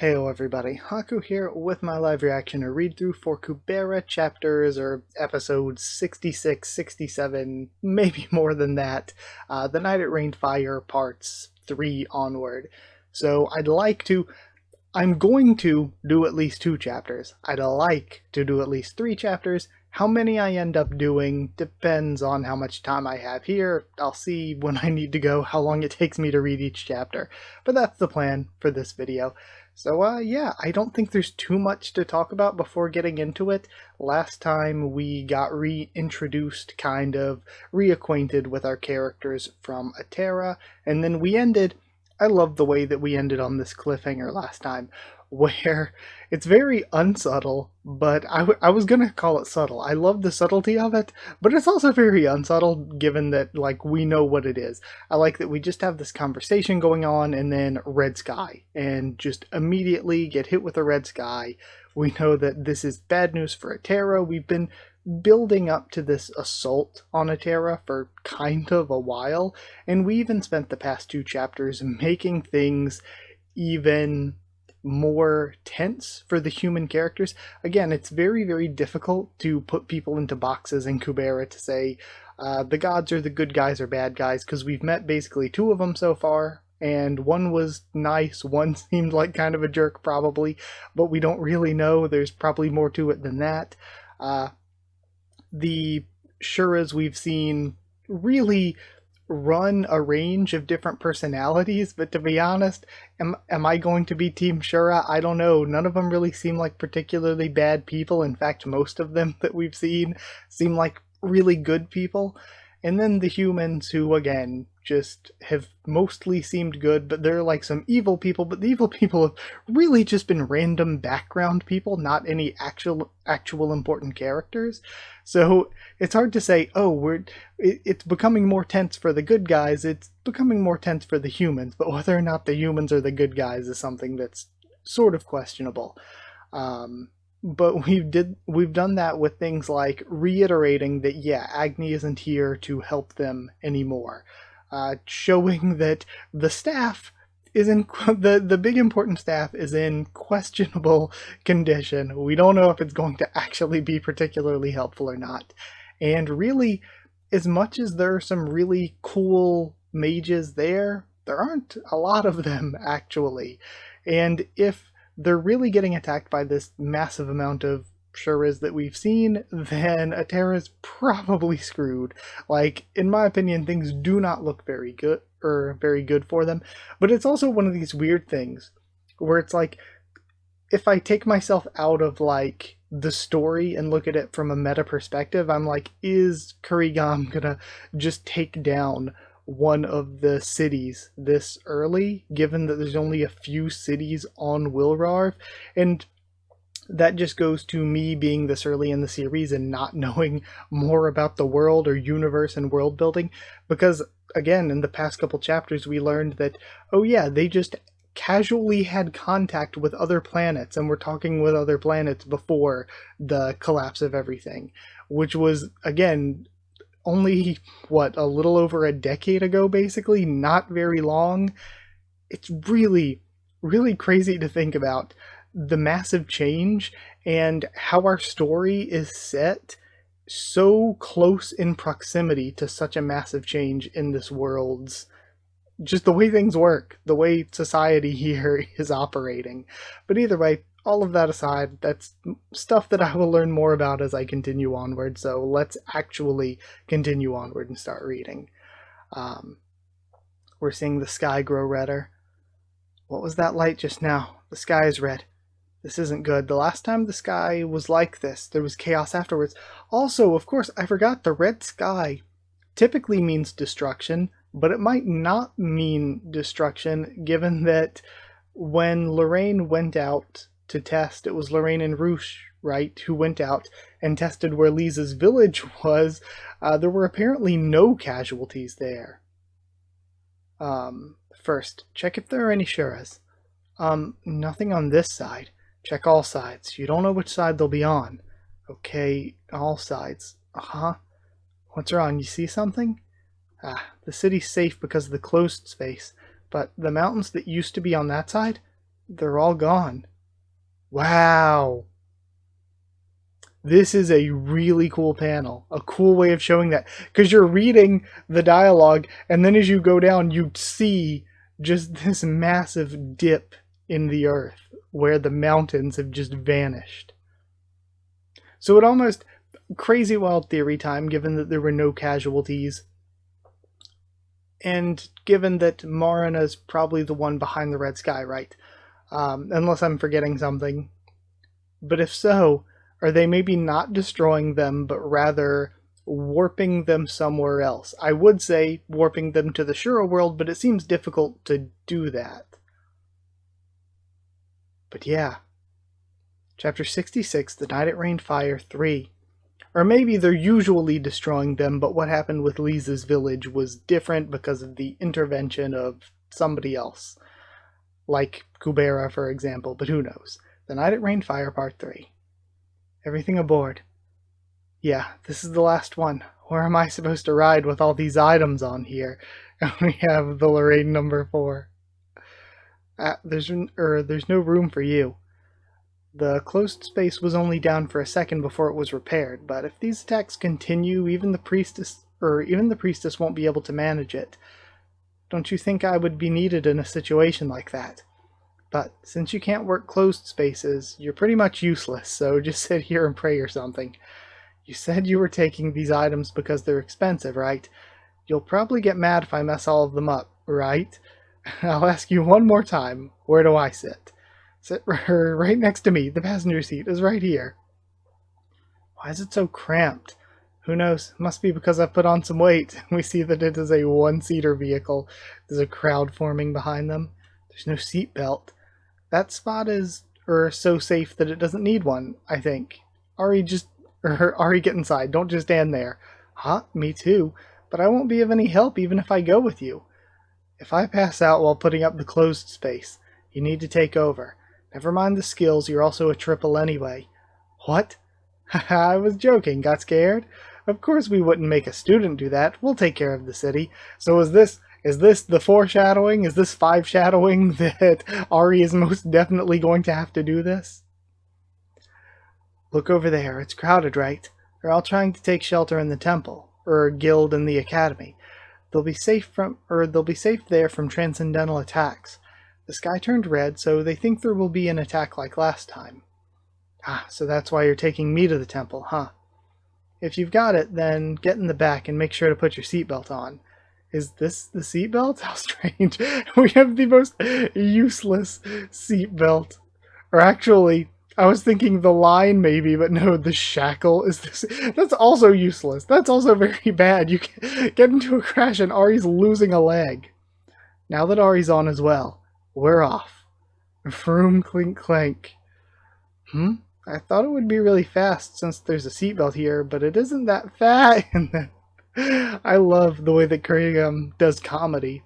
Heyo everybody, Haku here with my live reaction or read-through for Kubera chapters or episodes 66, 67, maybe more than that, The Night It Rained Fire parts 3 onward. So I'm going to do at least 2 chapters. I'd like to do at least 3 chapters. How many I end up doing depends on how much time I have here. I'll see when I need to go, how long it takes me to read each chapter. But that's the plan for this video. So, yeah, I don't think there's too much to talk about before getting into it. Last time we got reintroduced, kind of reacquainted with our characters from Atera, and then we ended. I love the way that we ended on this cliffhanger last time, where it's very unsubtle, but I was gonna call it subtle. I love the subtlety of it, but it's also very unsubtle given that, like, we know what it is. I like that we just have this conversation going on and then red sky, and just immediately get hit with a red sky. We know that this is bad news for Atera. We've been building up to this assault on Atera for kind of a while, and we even spent the past 2 chapters making things even more tense for the human characters. Again, it's very, very difficult to put people into boxes in Kubera to say the gods are the good guys or bad guys, because we've met basically 2 of them so far, and one was nice, one seemed like kind of a jerk probably, but we don't really know. There's probably more to it than that. The Shuras we've seen really run a range of different personalities, but to be honest, am I going to be Team Shura? I don't know. None of them really seem like particularly bad people. In fact, most of them that we've seen seem like really good people. And then the humans who, again, just have mostly seemed good, but they're like some evil people, but the evil people have really just been random background people, not any actual important characters. So it's hard to say, oh, it's becoming more tense for the good guys, it's becoming more tense for the humans, but whether or not the humans are the good guys is something that's sort of questionable. But we've done that with things like reiterating that, yeah, Agni isn't here to help them anymore, showing that the staff is in the big important staff is in questionable condition. We don't know if it's going to actually be particularly helpful or not. And really, as much as there are some really cool mages there aren't a lot of them actually. And if they're really getting attacked by this massive amount of Shuras that we've seen, then Atera's probably screwed. Like, in my opinion, things do not look very good for them. But it's also one of these weird things where it's like, if I take myself out of like the story and look at it from a meta perspective, I'm like, is Kurigam gonna just take down one of the cities this early, given that there's only a few cities on Wilrarv? And that just goes to me being this early in the series and not knowing more about the world or universe and world building, because again, in the past couple chapters we learned that, oh yeah, they just casually had contact with other planets and were talking with other planets before the collapse of everything, which was, again, only, what, a little over a decade ago, basically? Not very long. It's really, really crazy to think about the massive change and how our story is set so close in proximity to such a massive change in this world's, just the way things work, the way society here is operating. But either way, all of that aside, that's stuff that I will learn more about as I continue onward, so let's actually continue onward and start reading. We're seeing the sky grow redder. What was that light just now? The sky is red. This isn't good. The last time the sky was like this, there was chaos afterwards. Also, of course, I forgot, the red sky typically means destruction, but it might not mean destruction, given that when Lorraine went out to test, it was Lorraine and Roosh, right, who went out and tested where Lisa's village was. There were apparently no casualties there. First, check if there are any Shuras. Nothing on this side. Check all sides. You don't know which side they'll be on. Okay, all sides. Uh-huh. What's wrong? You see something? The city's safe because of the closed space, but the mountains that used to be on that side, They're all gone. Wow. This is a really cool panel. A cool way of showing that. Because you're reading the dialogue, and then as you go down, you see just this massive dip in the earth where the mountains have just vanished. So it almost crazy wild theory time, given that there were no casualties, and given that Marina's probably the one behind the red sky, right? Unless I'm forgetting something. But if so, are they maybe not destroying them, but rather warping them somewhere else? I would say warping them to the Shura world, but it seems difficult to do that. But yeah. Chapter 66, The Night It Rained Fire 3. Or maybe they're usually destroying them, but what happened with Lisa's village was different because of the intervention of somebody else. Like Kubera, for example, but who knows. The Night It Rained Fire Part 3. Everything aboard. Yeah, this is the last one. Where am I supposed to ride with all these items on here? And we have the Lorraine number 4. There's no room for you. The closed space was only down for a second before it was repaired, but if these attacks continue, even the priestess won't be able to manage it. Don't you think I would be needed in a situation like that? But since you can't work closed spaces, you're pretty much useless, so just sit here and pray or something. You said you were taking these items because they're expensive, right? You'll probably get mad if I mess all of them up, right? I'll ask you one more time, where do I sit? Sit right next to me. The passenger seat is right here. Why is it so cramped? Who knows? Must be because I've put on some weight. We see that it is a one-seater vehicle. There's a crowd forming behind them. There's no seat belt. That spot is so safe that it doesn't need one, I think. Ari, get inside. Don't just stand there. Huh? Me too. But I won't be of any help even if I go with you. If I pass out while putting up the closed space, you need to take over. Never mind the skills, you're also a triple anyway. What? Haha, I was joking, got scared? Of course we wouldn't make a student do that, we'll take care of the city. So is this the foreshadowing? Is this 5 shadowing that Ari is most definitely going to have to do this? Look over there, it's crowded, right? They're all trying to take shelter in the temple, or guild in the academy. They'll be safe there from transcendental attacks. The sky turned red, so they think there will be an attack like last time. Ah, so that's why you're taking me to the temple, huh? If you've got it, then get in the back and make sure to put your seatbelt on. Is this the seatbelt? How strange. We have the most useless seatbelt. Or actually, I was thinking the line maybe, but no, the shackle is this. That's also useless. That's also very bad. You get into a crash and Ari's losing a leg. Now that Ari's on as well, we're off. Vroom, clink, clank. I thought it would be really fast since there's a seatbelt here, but it isn't that fast. I love the way that Craig does comedy.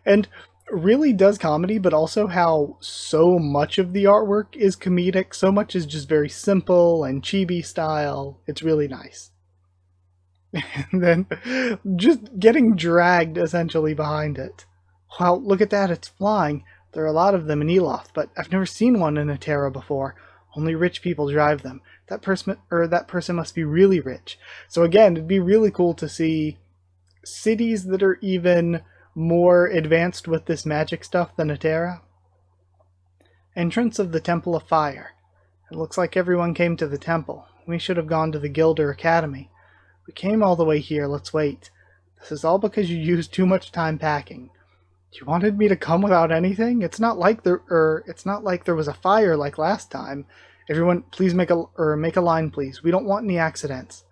And really does comedy, but also how so much of the artwork is comedic. So much is just very simple and chibi style. It's really nice. And then just getting dragged essentially behind it. Wow, look at that, it's flying. There are a lot of them in Eloth, but I've never seen one in Atera before. Only rich people drive them. That person must be really rich. So again, it'd be really cool to see cities that are even more advanced with this magic stuff than Atera. Entrance of the Temple of Fire. It looks like everyone came to the temple. We should have gone to the guild or academy. We came all the way here, let's wait. This is all because you used too much time packing. You wanted me to come without anything? It's not like there was a fire like last time. Everyone, please make a line, please. We don't want any accidents.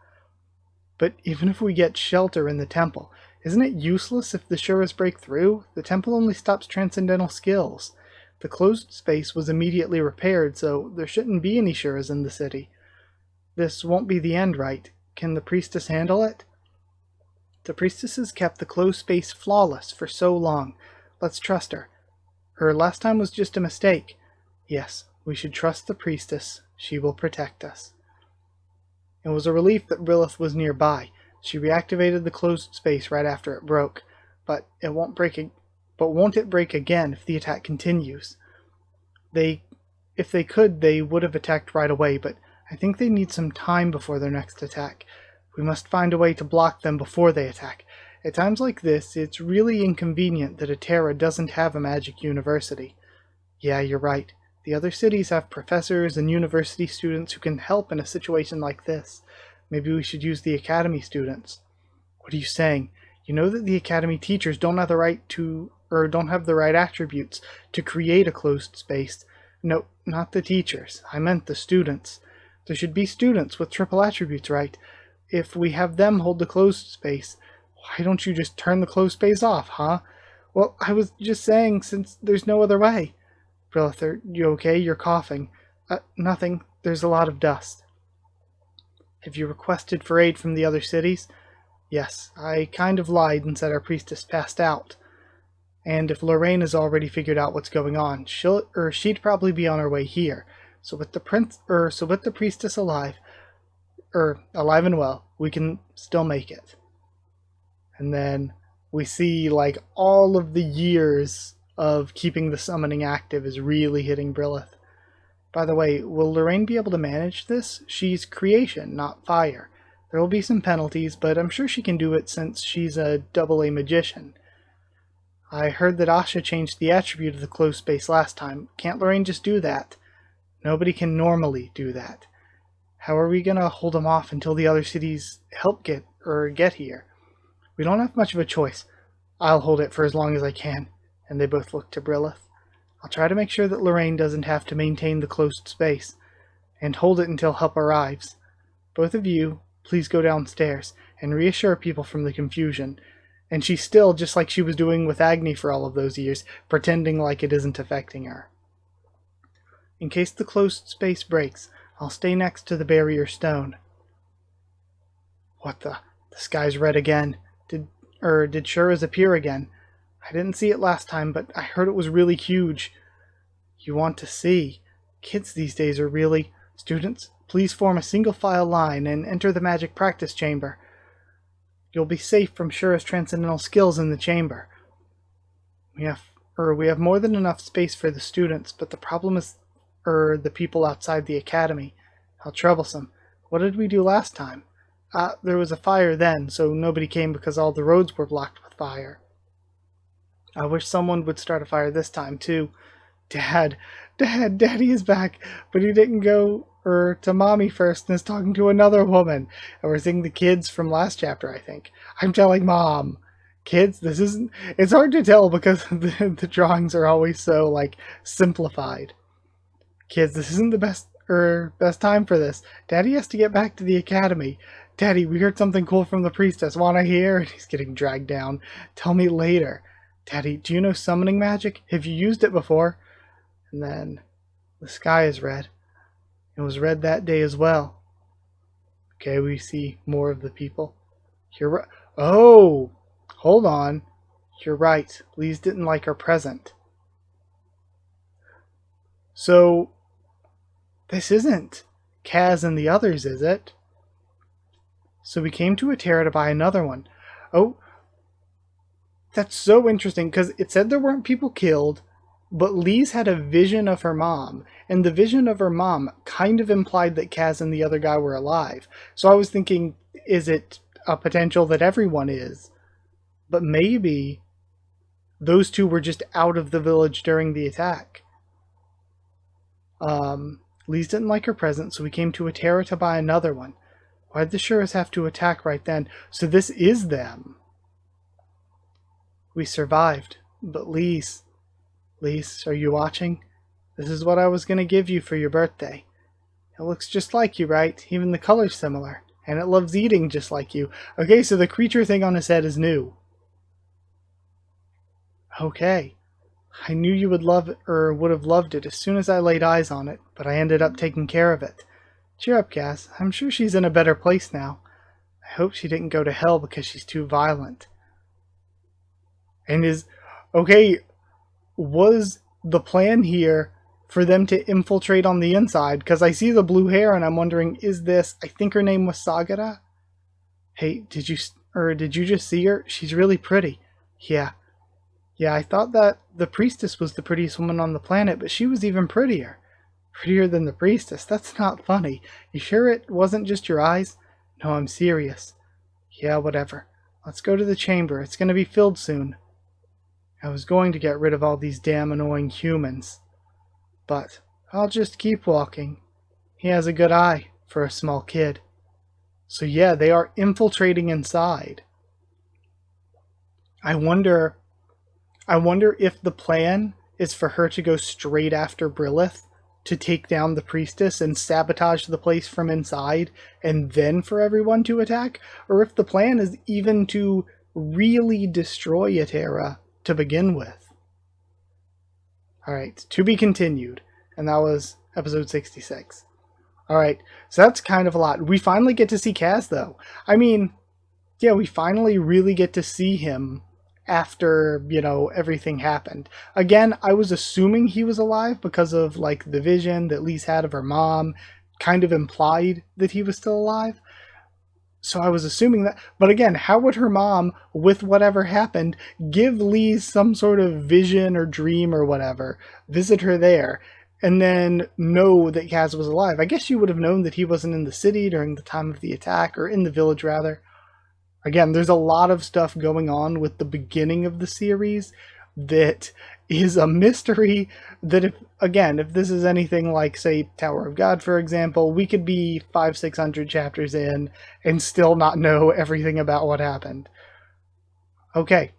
But even if we get shelter in the temple, isn't it useless if the Shuras break through? The temple only stops transcendental skills. The closed space was immediately repaired, so there shouldn't be any Shuras in the city. This won't be the end, right? Can the priestess handle it? The priestess has kept the closed space flawless for so long. Let's trust her. Her last time was just a mistake. Yes, we should trust the priestess. She will protect us. It was a relief that Rilith was nearby. She reactivated the closed space right after it broke, but it won't break But won't it break again if the attack continues? If they could, they would have attacked right away, but I think they need some time before their next attack. We must find a way to block them before they attack. At times like this, it's really inconvenient that Atera doesn't have a magic university. Yeah, you're right. The other cities have professors and university students who can help in a situation like this. Maybe we should use the academy students. What are you saying? You know that the academy teachers don't have the right to, or don't have the right attributes to create a closed space. No, not the teachers. I meant the students. There should be students with triple attributes, right? If we have them hold the closed space, why don't you just turn the closed space off, huh? Well, I was just saying, since there's no other way. Brilith, are you okay? You're coughing. Nothing. There's a lot of dust. Have you requested for aid from the other cities? Yes, I kind of lied and said our priestess passed out. And if Lorraine has already figured out what's going on, she'd probably be on her way here. So with the priestess alive and well, we can still make it. And then we see like all of the years of keeping the summoning active is really hitting Brilith. By the way, will Lorraine be able to manage this? She's creation, not fire. There will be some penalties, but I'm sure she can do it since she's a double A magician. I heard that Asha changed the attribute of the closed space last time. Can't Lorraine just do that? Nobody can normally do that. How are we gonna hold them off until the other cities get here? We don't have much of a choice. I'll hold it for as long as I can. And they both look to Brilith. I'll try to make sure that Lorraine doesn't have to maintain the closed space, and hold it until help arrives. Both of you, please go downstairs, and reassure people from the confusion. And she's still, just like she was doing with Agni for all of those years, pretending like it isn't affecting her. In case the closed space breaks, I'll stay next to the barrier stone. What the? The sky's red again. Did Shura's appear again? I didn't see it last time, but I heard it was really huge. You want to see? Kids these days are really... Students, please form a single file line and enter the magic practice chamber. You'll be safe from Shura's transcendental skills in the chamber. We have more than enough space for the students, but the problem is the people outside the academy. How troublesome. What did we do last time? There was a fire then, so nobody came because all the roads were blocked with fire. I wish someone would start a fire this time, too. Daddy is back, but he didn't go to Mommy first and is talking to another woman. And we're seeing the kids from last chapter, I think. I'm telling Mom. Kids, this isn't... It's hard to tell because the drawings are always so, like, simplified. Kids, this isn't the best time for this. Daddy has to get back to the academy. Daddy, we heard something cool from the priestess. Wanna hear? And he's getting dragged down. Tell me later. Daddy, do you know summoning magic? Have you used it before? And then the sky is red. It was red that day as well. Okay, we see more of the people. You're right. Oh! Hold on. You're right. Lise didn't like our present. So, this isn't Kaz and the others, is it? So we came to Atera to buy another one. Oh, that's so interesting, because it said there weren't people killed, but Lise had a vision of her mom, and the vision of her mom kind of implied that Kaz and the other guy were alive. So I was thinking, is it a potential that everyone is? But maybe those two were just out of the village during the attack. Lise didn't like her present, so we came to Atera to buy another one. Why'd the Shuras have to attack right then? So this is them. We survived, but Lise, are you watching? This is what I was going to give you for your birthday. It looks just like you, right? Even the color's similar. And it loves eating just like you. Okay, so the creature thing on his head is new. Okay. I knew you would have loved it as soon as I laid eyes on it, but I ended up taking care of it. Cheer up, Cass. I'm sure she's in a better place now. I hope she didn't go to hell because she's too violent. And was the plan here for them to infiltrate on the inside? Because I see the blue hair and I'm wondering, is this, I think her name was Sagara? Hey, did you just see her? She's really pretty. Yeah. Yeah, I thought that the priestess was the prettiest woman on the planet, but she was even prettier. Prettier than the priestess? That's not funny. You sure it wasn't just your eyes? No, I'm serious. Yeah, whatever. Let's go to the chamber. It's gonna be filled soon. I was going to get rid of all these damn annoying humans. But I'll just keep walking. He has a good eye for a small kid. So yeah, they are infiltrating inside. I wonder I wonder if the plan is for her to go straight after Brilith to take down the priestess and sabotage the place from inside and then for everyone to attack, or if the plan is even to really destroy Atera to begin with. Alright, to be continued. And that was episode 66. Alright, so that's kind of a lot. We finally get to see Kaz, though. I mean, yeah, we finally really get to see him after, everything happened. Again, I was assuming he was alive because of, like, the vision that Lise had of her mom kind of implied that he was still alive. So I was assuming that. But again, how would her mom, with whatever happened, give Lise some sort of vision or dream or whatever, visit her there, and then know that Kaz was alive? I guess she would have known that he wasn't in the city during the time of the attack, or in the village, rather. Again, there's a lot of stuff going on with the beginning of the series that is a mystery that, if this is anything like, say, Tower of God, for example, we could be 500-600 chapters in and still not know everything about what happened. Okay,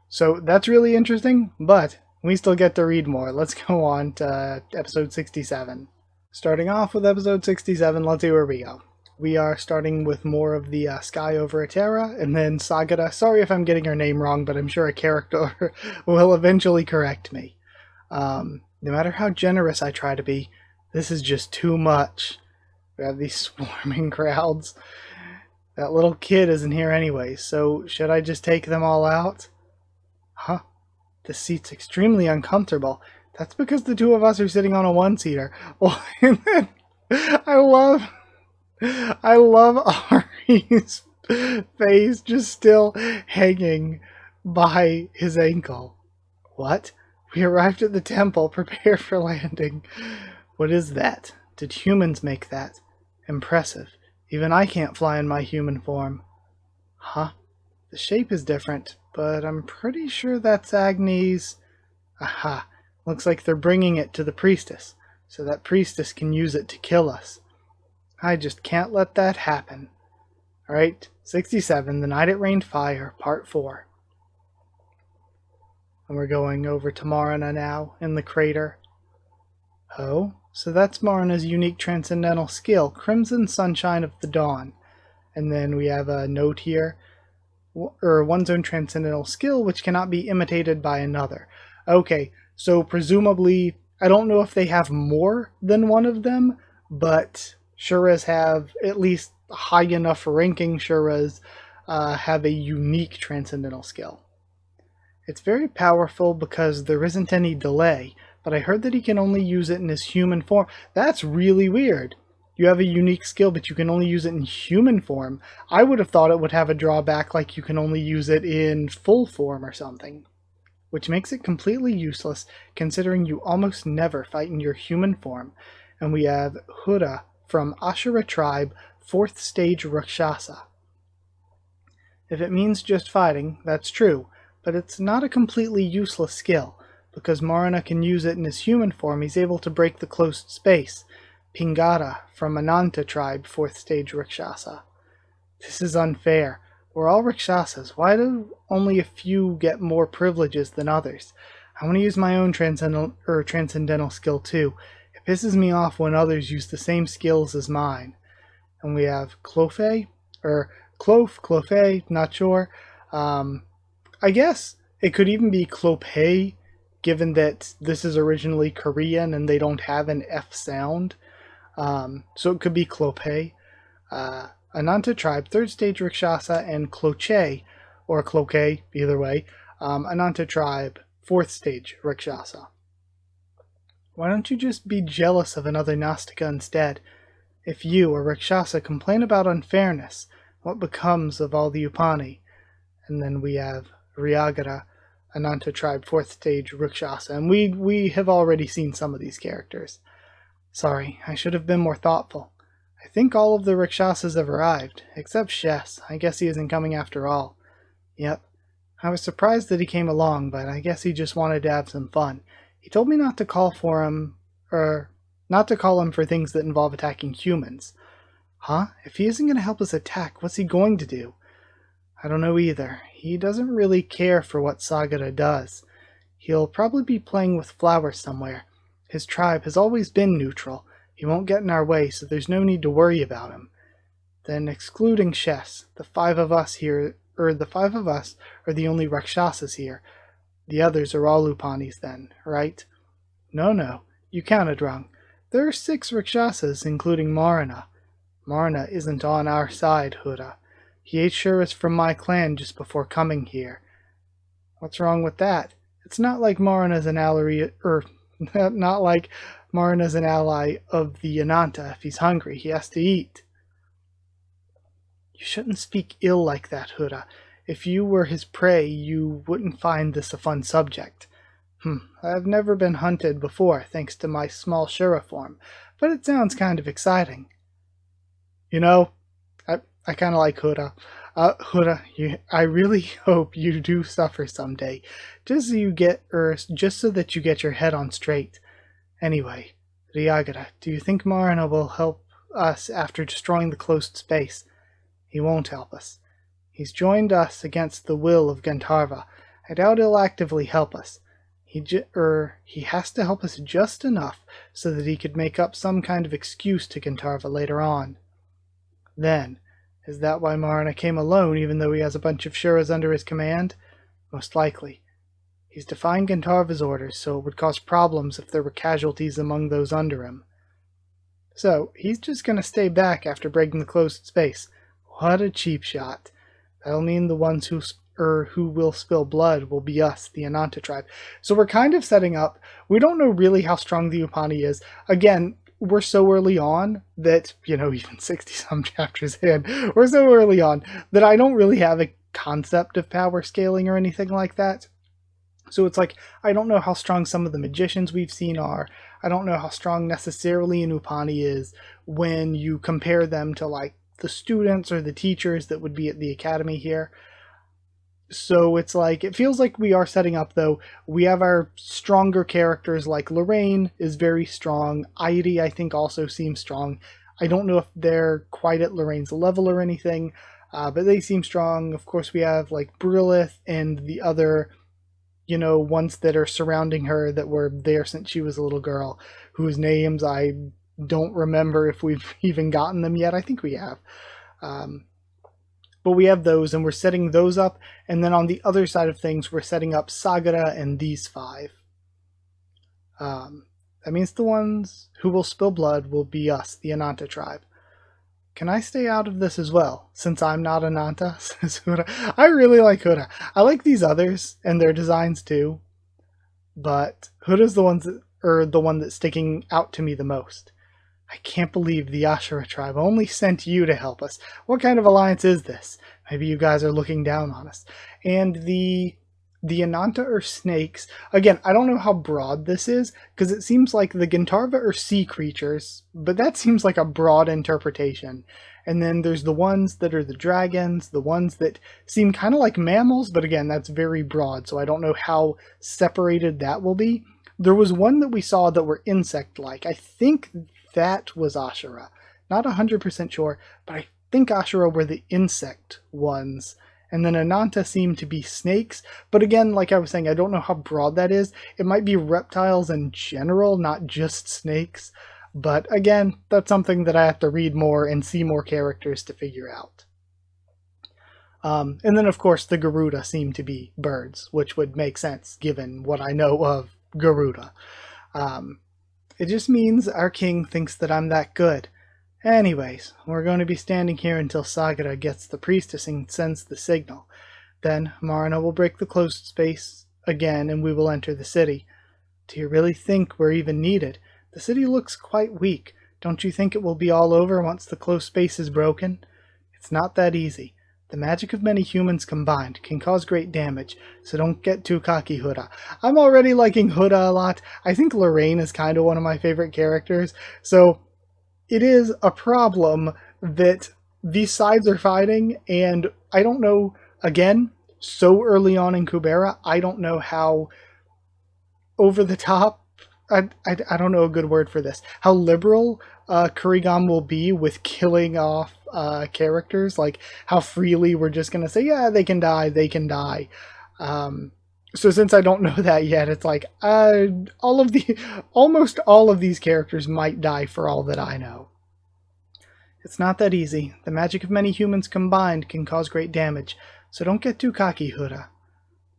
so that's really interesting, but we still get to read more. Let's go on to episode 67. Starting off with episode 67, let's see where we go. We are starting with more of the sky over Atera, and then Sagara. Sorry if I'm getting her name wrong, but I'm sure a character will eventually correct me. No matter how generous I try to be, this is just too much. We have these swarming crowds. That little kid isn't here anyway, so should I just take them all out? Huh? This seat's extremely uncomfortable. That's because the two of us are sitting on a one-seater. Well, and then I love Ari's face just still hanging by his ankle. What? We arrived at the temple, prepare for landing. What is that? Did humans make that? Impressive. Even I can't fly in my human form. Huh? The shape is different, but I'm pretty sure that's Agni's. Aha. Looks like they're bringing it to the priestess, so that priestess can use it to kill us. I just can't let that happen. Alright, 67, The Night It Rained Fire, Part 4. And we're going over to Marina now, in the crater. Oh, so that's Marina's unique transcendental skill, Crimson Sunshine of the Dawn. And then we have a note here, one's own transcendental skill, which cannot be imitated by another. Okay, so presumably, I don't know if they have more than one of them, but Shuras have at least high enough ranking Shuras have a unique transcendental skill. It's very powerful because there isn't any delay, but I heard that he can only use it in his human form. That's really weird. You have a unique skill, but you can only use it in human form. I would have thought it would have a drawback like you can only use it in full form or something, which makes it completely useless considering you almost never fight in your human form. And we have Hura from Ashura tribe, 4th stage Rakshasa. If it means just fighting, that's true, but it's not a completely useless skill. Because Marina can use it in his human form, he's able to break the closed space. Pingara from Ananta tribe, 4th stage Rakshasa. This is unfair. We're all Rakshasas. Why do only a few get more privileges than others? I want to use my own transcendental skill too. It pisses me off when others use the same skills as mine. And we have Clofe, or Clofe, not sure. I guess it could even be Clope, given that this is originally Korean and they don't have an F sound. So it could be Clope. Ananta tribe, 3rd stage Rakshasa, and Cloche, or Cloque, either way, Ananta tribe, 4th stage Rakshasa. Why don't you just be jealous of another Nastica instead? If you, or Rakshasa, complain about unfairness, what becomes of all the Upani? And then we have Ryagara, Ananta Tribe 4th Stage Rakshasa, and we have already seen some of these characters. Sorry, I should have been more thoughtful. I think all of the Rakshasas have arrived, except Shes. I guess he isn't coming after all. Yep. I was surprised that he came along, but I guess he just wanted to have some fun. He told me not to call him for things that involve attacking humans. Huh? If he isn't going to help us attack, what's he going to do? I don't know either. He doesn't really care for what Sagara does. He'll probably be playing with flowers somewhere. His tribe has always been neutral. He won't get in our way, so there's no need to worry about him. Then, excluding Shes, the five of us are the only Rakshasas here. The others are all Upanis then, right? No, you counted wrong. There are 6 Rakshasas, including Marana. Marana isn't on our side, Huda. He ate Shuras from my clan just before coming here. What's wrong with that? It's not like Marana's an ally, not like Marana's an ally of the Ananta. If he's hungry, he has to eat. You shouldn't speak ill like that, Huda. If you were his prey, you wouldn't find this a fun subject. I've never been hunted before, thanks to my small Shura form, but it sounds kind of exciting. You know, I kind of like Huda. Huda, I really hope you do suffer someday, just so that you get your head on straight. Anyway, Ryagara, do you think Marana will help us after destroying the closed space? He won't help us. He's joined us against the will of Gandharva. I doubt he'll actively help us. He has to help us just enough so that he could make up some kind of excuse to Gandharva later on. Then, is that why Marana came alone even though he has a bunch of Shuras under his command? Most likely. He's defying Gandharva's orders, so it would cause problems if there were casualties among those under him. So, he's just going to stay back after breaking the closed space. What a cheap shot. That'll mean the ones who will spill blood will be us, the Ananta tribe. So we're kind of setting up. We don't know really how strong the Upani is. Again, we're so early on that, even 60-some chapters in, we're so early on that I don't really have a concept of power scaling or anything like that. So it's like, I don't know how strong some of the magicians we've seen are. I don't know how strong necessarily an Upani is when you compare them to, like, the students or the teachers that would be at the academy here. So it's like, it feels like we are setting up, though. We have our stronger characters, like Lorraine is very strong. Airi, I think, also seems strong. I don't know if they're quite at Lorraine's level or anything, but they seem strong. Of course, we have, like, Brilith and the other, ones that are surrounding her that were there since she was a little girl, whose names I don't remember if we've even gotten them yet. I think we have. But we have those, and we're setting those up, and then on the other side of things, we're setting up Sagara and these 5. That means the ones who will spill blood will be us, the Ananta tribe. Can I stay out of this as well, since I'm not Ananta? Says Huda. I really like Huda. I like these others, and their designs too, but Huda's the one that's sticking out to me the most. I can't believe the Ashura tribe only sent you to help us. What kind of alliance is this? Maybe you guys are looking down on us. And the Ananta are snakes. Again, I don't know how broad this is, because it seems like the Gandharva are sea creatures, but that seems like a broad interpretation. And then there's the ones that are the dragons, the ones that seem kind of like mammals, but again, that's very broad, so I don't know how separated that will be. There was one that we saw that were insect-like. I think that was Ashura. Not 100% sure, but I think Ashura were the insect ones. And then Ananta seemed to be snakes. But again, like I was saying, I don't know how broad that is. It might be reptiles in general, not just snakes. But again, that's something that I have to read more and see more characters to figure out. And then, of course, the Garuda seem to be birds, which would make sense given what I know of Garuda. It just means our king thinks that I'm that good. Anyways, we're going to be standing here until Sagara gets the priestess and sends the signal. Then Marana will break the closed space again and we will enter the city. Do you really think we're even needed? The city looks quite weak. Don't you think it will be all over once the closed space is broken? It's not that easy. The magic of many humans combined can cause great damage, so don't get too cocky, Huda. I'm already liking Huda a lot. I think Lorraine is kind of one of my favorite characters, so it is a problem that these sides are fighting, and I don't know, again, so early on in Kubera, I don't know how over the top, I don't know a good word for this, how liberal Kurigam will be with killing off characters, like how freely we're just going to say, yeah, they can die, they can die. So since I don't know that yet, it's like almost all of these characters might die for all that I know. It's not that easy. The magic of many humans combined can cause great damage, so don't get too cocky, Hura.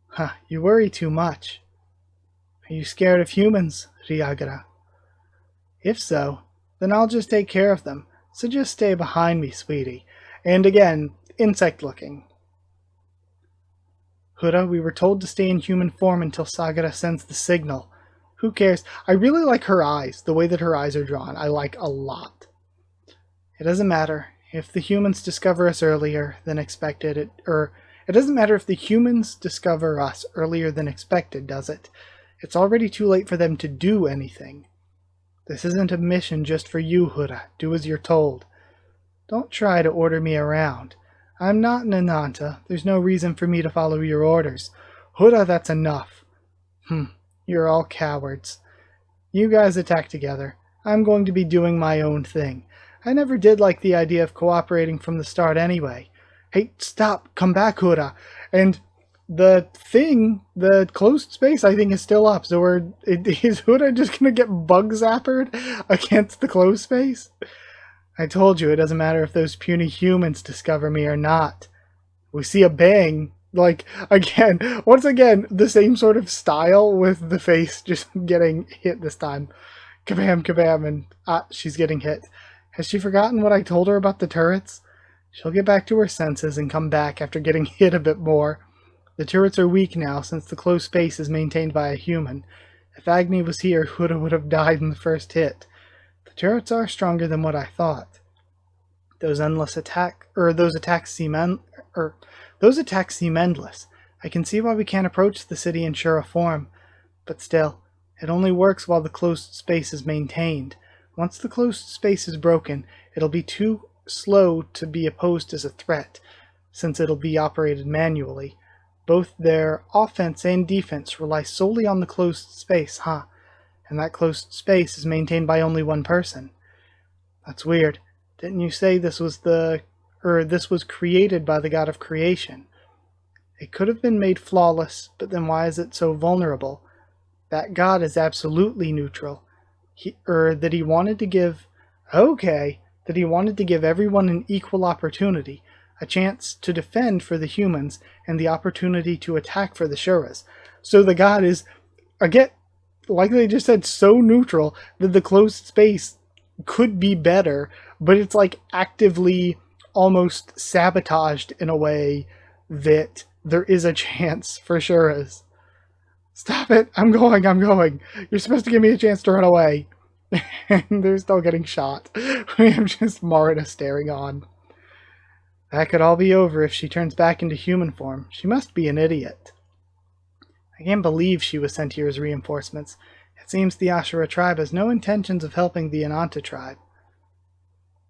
Huh, you worry too much. Are you scared of humans, Ryagara? If so, then I'll just take care of them, so just stay behind me, sweetie. And again, insect looking. Hura, we were told to stay in human form until Sagara sends the signal. Who cares? I really like her eyes, the way that her eyes are drawn. I like a lot. It doesn't matter if the humans discover us earlier than expected, it doesn't matter if the humans discover us earlier than expected, does it? It's already too late for them to do anything. This isn't a mission just for you, Hura. Do as you're told. Don't try to order me around. I'm not an Ananta. There's no reason for me to follow your orders. Hura, that's enough. You're all cowards. You guys attack together. I'm going to be doing my own thing. I never did like the idea of cooperating from the start anyway. Hey, stop! Come back, Hura! And the thing, the closed space, I think is still up. So is Hura just gonna get bug zappered against the closed space? I told you, it doesn't matter if those puny humans discover me or not. We see a bang. Like, again, once again, the same sort of style with the face just getting hit this time. Kabam, kabam, and she's getting hit. Has she forgotten what I told her about the turrets? She'll get back to her senses and come back after getting hit a bit more. The turrets are weak now since the closed space is maintained by a human. If Agni was here, Huda would have died in the first hit. The turrets are stronger than what I thought. Those attacks seem endless. I can see why we can't approach the city in Shura form, but still, it only works while the closed space is maintained. Once the closed space is broken, it'll be too slow to be opposed as a threat, since it'll be operated manually. Both their offense and defense rely solely on the closed space, And that closed space is maintained by only one person. That's weird. Didn't you say this was created by the god of creation? It could have been made flawless, but then why is it so vulnerable? That god is absolutely neutral. That he wanted to give everyone an equal opportunity, a chance to defend for the humans, and the opportunity to attack for the Shuras. So the god is, again, like they just said, so neutral that the closed space could be better, but it's like actively almost sabotaged in a way that there is a chance for Shuras. Stop it! I'm going! You're supposed to give me a chance to run away. And they're still getting shot. We have just Marita staring on. That could all be over if she turns back into human form. She must be an idiot. I can't believe she was sent here as reinforcements. It seems the Ashura tribe has no intentions of helping the Ananta tribe.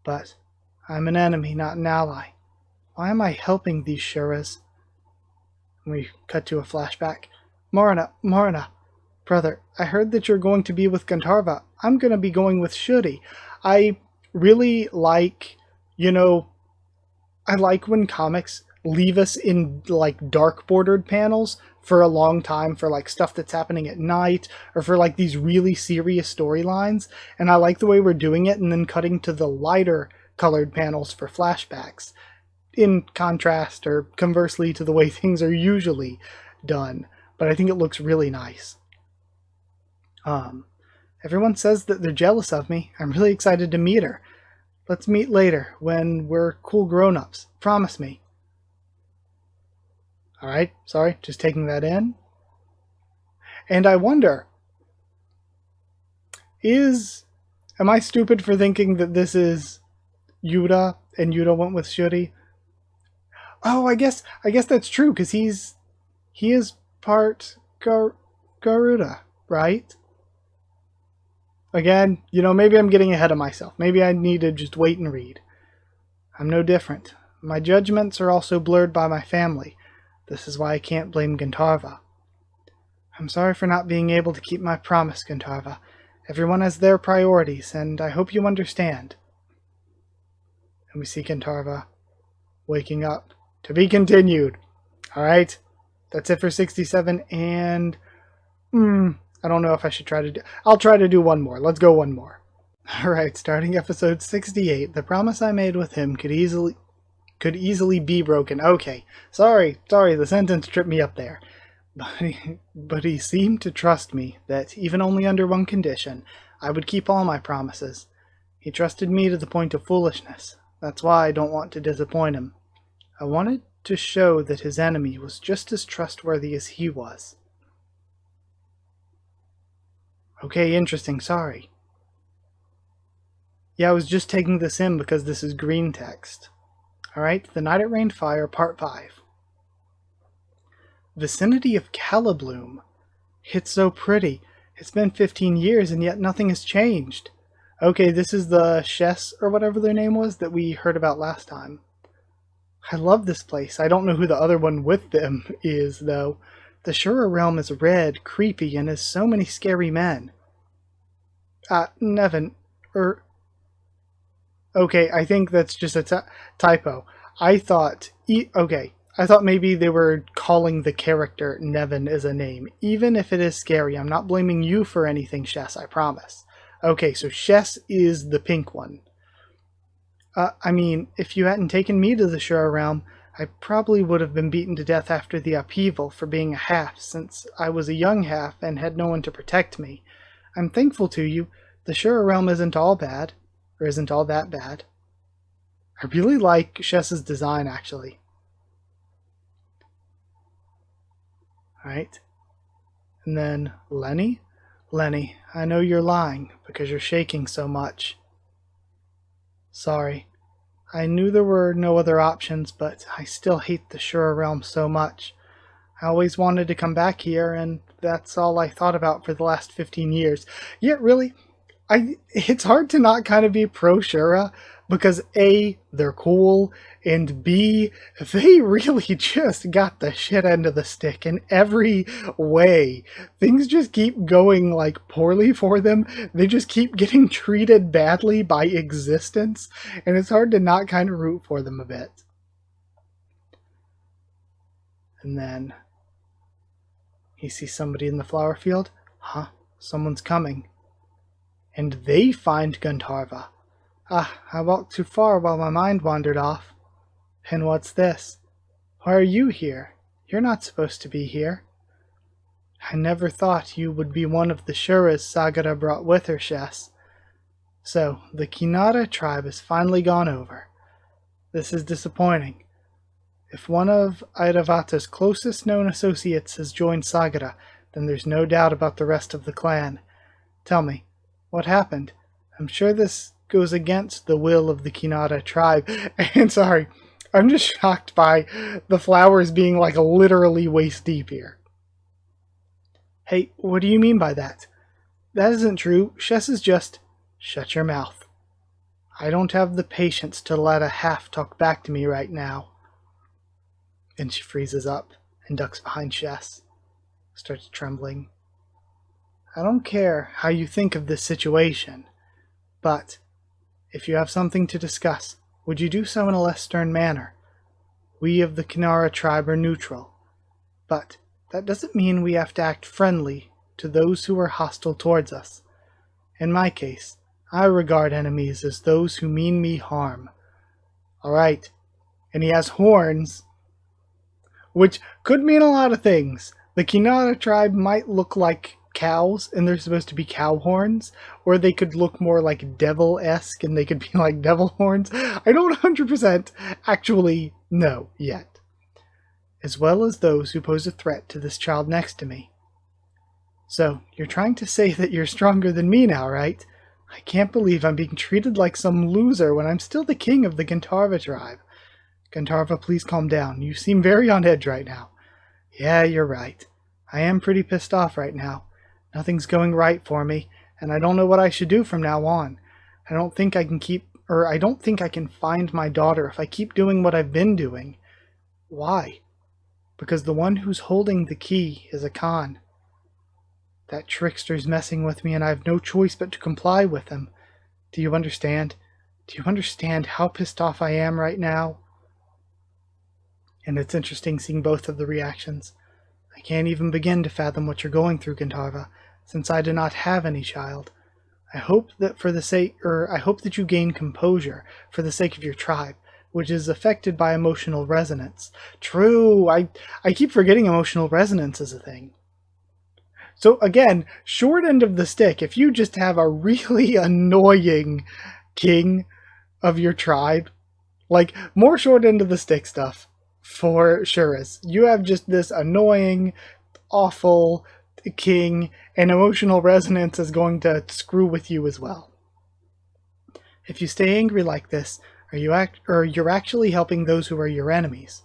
But I'm an enemy, not an ally. Why am I helping these Shuras? We cut to a flashback. Marina, brother, I heard that you're going to be with Gandharva. I'm going to be going with Shuri. I really like, I like when comics leave us in like dark bordered panels for a long time for like stuff that's happening at night or for like these really serious storylines. And I like the way we're doing it and then cutting to the lighter colored panels for flashbacks in contrast or conversely to the way things are usually done. But I think it looks really nice. Everyone says that they're jealous of me. I'm really excited to meet her. Let's meet later when we're cool grown-ups. Promise me. Alright, sorry, just taking that in. And I wonder, am I stupid for thinking that this is Yuta and Yuta went with Shuri? Oh, I guess that's true because he is part Garuda, right? Again, maybe I'm getting ahead of myself. Maybe I need to just wait and read. I'm no different. My judgments are also blurred by my family. This is why I can't blame Gantarva. I'm sorry for not being able to keep my promise, Gantarva. Everyone has their priorities, and I hope you understand. And we see Gantarva waking up. To be continued. Alright? That's it for 67, and... I don't know if I should try to do... I'll try to do one more. Let's go one more. Alright, starting episode 68. The promise I made with him could easily be broken. Okay, sorry, the sentence tripped me up there. But he seemed to trust me that, even only under one condition, I would keep all my promises. He trusted me to the point of foolishness. That's why I don't want to disappoint him. I wanted to show that his enemy was just as trustworthy as he was. Okay, interesting, sorry. Yeah, I was just taking this in because this is green text. Alright, The Night It Rained Fire, Part 5. Vicinity of Calibloom. It's so pretty. It's been 15 years and yet nothing has changed. Okay, this is the Chess, or whatever their name was, that we heard about last time. I love this place. I don't know who the other one with them is, though. The Shura realm is red, creepy, and has so many scary men. Nevin, okay, I think that's just a typo. I thought maybe they were calling the character Nevin as a name. Even if it is scary, I'm not blaming you for anything, Shess, I promise. Okay, so Shess is the pink one. I mean, if you hadn't taken me to the Shura realm, I probably would have been beaten to death after the upheaval for being a half, since I was a young half and had no one to protect me. I'm thankful to you. The Shura realm isn't all bad, or isn't all that bad. I really like Shess's design, actually. Alright. And then Lenny? Lenny, I know you're lying, because you're shaking so much. Sorry. I knew there were no other options, but I still hate the Shura realm so much. I always wanted to come back here, and that's all I thought about for the last 15 years. Yet, really, it's hard to not kind of be pro-Shura, because A, they're cool, and B, they really just got the shit end of the stick in every way. Things just keep going, poorly for them. They just keep getting treated badly by existence, and it's hard to not kind of root for them a bit. And then he sees somebody in the flower field. Huh, someone's coming. And they find Gantarva. I walked too far while my mind wandered off. And what's this? Why are you here? You're not supposed to be here. I never thought you would be one of the Shuras Sagara brought with her, Shess. So, the Kinara tribe has finally gone over. This is disappointing. If one of Airavata's closest known associates has joined Sagara, then there's no doubt about the rest of the clan. Tell me, what happened? I'm sure this goes against the will of the Kinara tribe. And sorry, I'm just shocked by the flowers being literally waist deep here. Hey, what do you mean by that? That isn't true. Shess is just... Shut your mouth. I don't have the patience to let a half talk back to me right now. And she freezes up and ducks behind Shess. Starts trembling. I don't care how you think of this situation, but if you have something to discuss, would you do so in a less stern manner? We of the Kinara tribe are neutral, but that doesn't mean we have to act friendly to those who are hostile towards us. In my case, I regard enemies as those who mean me harm. Alright, and he has horns, which could mean a lot of things. The Kinara tribe might look like cows, and they're supposed to be cow horns, or they could look more like devil-esque, and they could be like devil horns. I don't 100% actually know yet. As well as those who pose a threat to this child next to me. So, you're trying to say that you're stronger than me now, right? I can't believe I'm being treated like some loser when I'm still the king of the Gantarva tribe. Gandharva, please calm down. You seem very on edge right now. Yeah, you're right. I am pretty pissed off right now. Nothing's going right for me, and I don't know what I should do from now on. I don't think I can find my daughter if I keep doing what I've been doing. Why? Because the one who's holding the key is a Khan. That trickster's messing with me, and I have no choice but to comply with him. Do you understand? Do you understand how pissed off I am right now? And it's interesting seeing both of the reactions. I can't even begin to fathom what you're going through, Gandharva, since I do not have any child. I hope that you gain composure for the sake of your tribe, which is affected by emotional resonance. True, I keep forgetting emotional resonance is a thing. So again, short end of the stick, if you just have a really annoying king of your tribe, like more short end of the stick stuff for Shuras. You have just this annoying, awful king, and emotional resonance is going to screw with you as well. If you stay angry like this, you're actually helping those who are your enemies.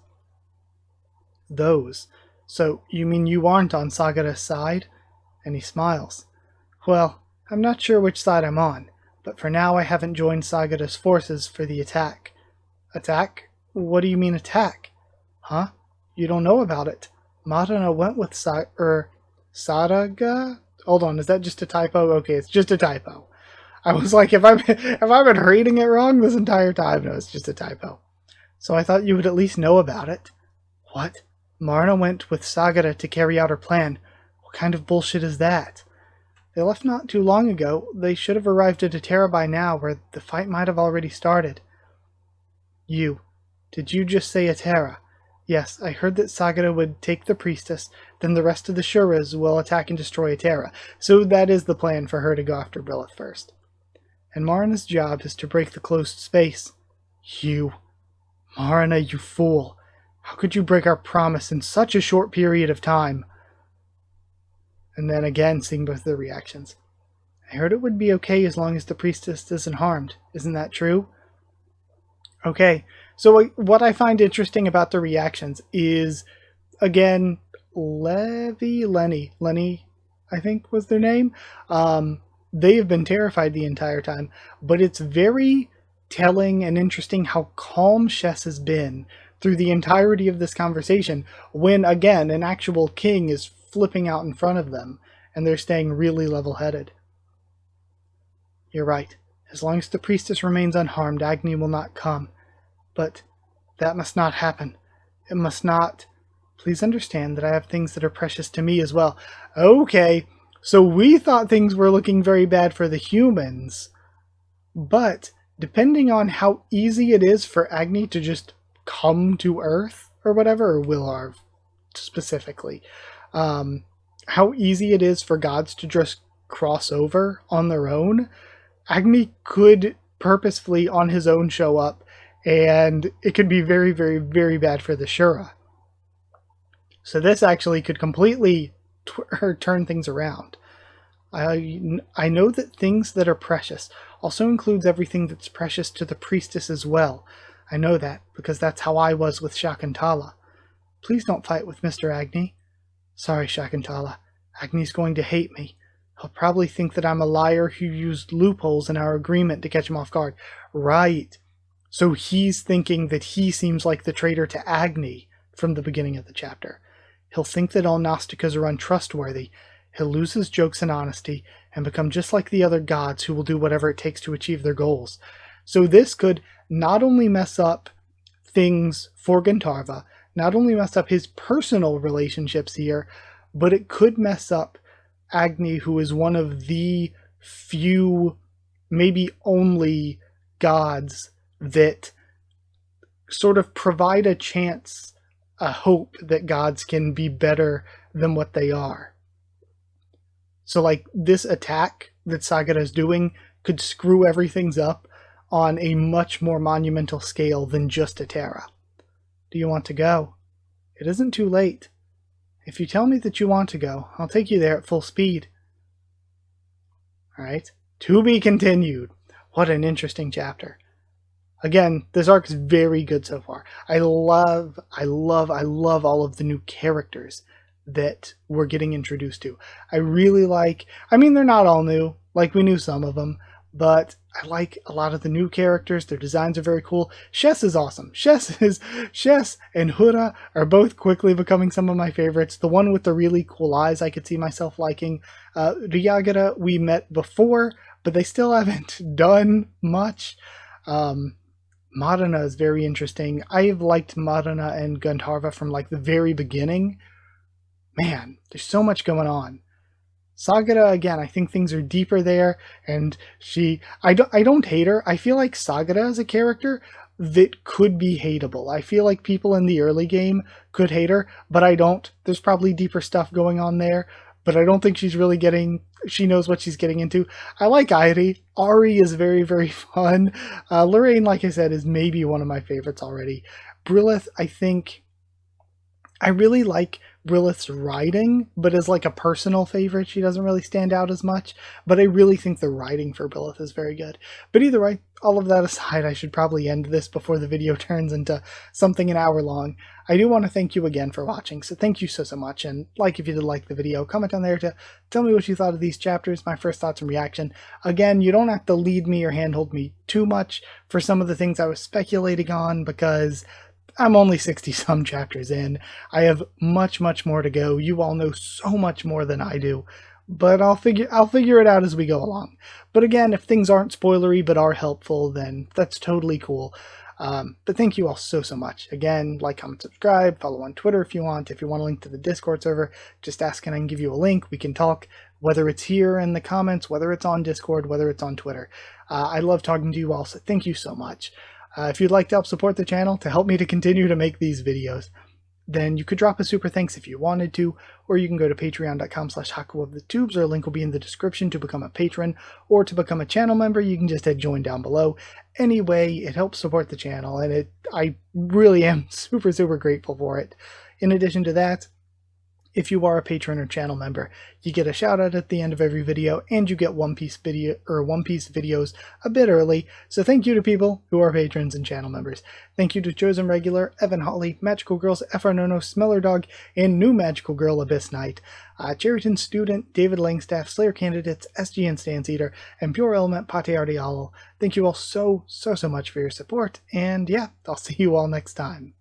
Those. So, you mean you aren't on Sagara's side? And he smiles. Well, I'm not sure which side I'm on, but for now I haven't joined Sagara's forces for the attack. Attack? What do you mean attack? Huh? You don't know about it. Marana went with Saraga? Hold on, is that just a typo? Okay, it's just a typo. I was like, if I've been reading it wrong this entire time? No, it's just a typo. So I thought you would at least know about it. What? Marana went with Sagara to carry out her plan. What kind of bullshit is that? They left not too long ago. They should have arrived at Atera by now, where the fight might have already started. Did you just say Atera? Yes, I heard that Sagara would take the priestess, then the rest of the Shuras will attack and destroy Atera. So that is the plan for her to go after Brilith first. And Marana's job is to break the closed space. Marana, you fool. How could you break our promise in such a short period of time? And then again, seeing both the reactions. I heard it would be okay as long as the priestess isn't harmed. Isn't that true? Okay, so what I find interesting about the reactions is, again, Lenny, I think was their name. They have been terrified the entire time, but it's very telling and interesting how calm Shess has been through the entirety of this conversation when, again, an actual king is flipping out in front of them, and they're staying really level-headed. You're right. As long as the priestess remains unharmed, Agni will not come. But that must not happen. It must not. Please understand that I have things that are precious to me as well. Okay, so we thought things were looking very bad for the humans, but depending on how easy it is for Agni to just come to Earth, or whatever, or Willarv specifically, how easy it is for gods to just cross over on their own, Agni could purposefully on his own show up, and it could be very, very, very bad for the Shura. So this actually could completely turn things around. I know that things that are precious also includes everything that's precious to the priestess as well. I know that, because that's how I was with Shakuntala. Please don't fight with Mr. Agni. Sorry, Shakuntala. Agni's going to hate me. He'll probably think that I'm a liar who used loopholes in our agreement to catch him off guard. Right. So he's thinking that he seems like the traitor to Agni from the beginning of the chapter. He'll think that all Gnostikas are untrustworthy. He'll lose his jokes and honesty and become just like the other gods who will do whatever it takes to achieve their goals. So this could not only mess up things for Gandharva, not only mess up his personal relationships here, but it could mess up Agni, who is one of the few, maybe only, gods that sort of provide a chance, a hope that gods can be better than what they are. So like this attack that Sagara is doing could screw everything up on a much more monumental scale than just Atera. Do you want to go? It isn't too late. If you tell me that you want to go, I'll take you there at full speed. Alright. To be continued. What an interesting chapter. Again, this arc is very good so far. I love all of the new characters that we're getting introduced to. I really like, I mean, they're not all new, like we knew some of them, but I like a lot of the new characters. Their designs are very cool. Shess is awesome. Shess and Hura are both quickly becoming some of my favorites. The one with the really cool eyes I could see myself liking. Ryagara we met before, but they still haven't done much. Madana is very interesting. I have liked Madana and Gandharva from like the very beginning. Man, there's so much going on. Sagara, again, I think things are deeper there, and I don't hate her. I feel like Sagara is a character that could be hateable. I feel like people in the early game could hate her, but I don't. There's probably deeper stuff going on there, but I don't think she knows what she's getting into. I like Airi. Ari is very, very fun. Lorraine, like I said, is maybe one of my favorites already. Brilith, I really like Brilith's writing, but as like a personal favorite, she doesn't really stand out as much. But I really think the writing for Brilith is very good. But either way, all of that aside, I should probably end this before the video turns into something an hour long. I do want to thank you again for watching, so thank you so much, and like if you did like the video, comment down there to tell me what you thought of these chapters, my first thoughts and reaction. Again, you don't have to lead me or handhold me too much for some of the things I was speculating on, because I'm only 60-some chapters in. I have much more to go. You all know so much more than I do, but I'll figure it out as we go along. But again, if things aren't spoilery but are helpful, then that's totally cool. But thank you all so much. Again, like, comment, subscribe, follow on Twitter if you want. If you want a link to the Discord server, just ask and I can give you a link. We can talk, whether it's here in the comments, whether it's on Discord, whether it's on Twitter. I love talking to you all, so thank you so much. If you'd like to help support the channel to help me to continue to make these videos, then you could drop a super thanks if you wanted to, or you can go to patreon.com/HakuOfTheTubes, or a link will be in the description to become a patron, or to become a channel member, you can just hit join down below. Anyway, it helps support the channel, and I really am super grateful for it. In addition to that, if you are a patron or channel member, you get a shout out at the end of every video, and you get One Piece videos a bit early. So thank you to people who are patrons and channel members. Thank you to Chosen Regular, Evan Holly, Magical Girls, FR Nono, Smeller Dog, and new Magical Girl Abyss Knight, Cherryton Student, David Langstaff, Slayer Candidates, SGN Stance Eater, and Pure Element Pate Ardialo. Thank you all so much for your support, and yeah, I'll see you all next time.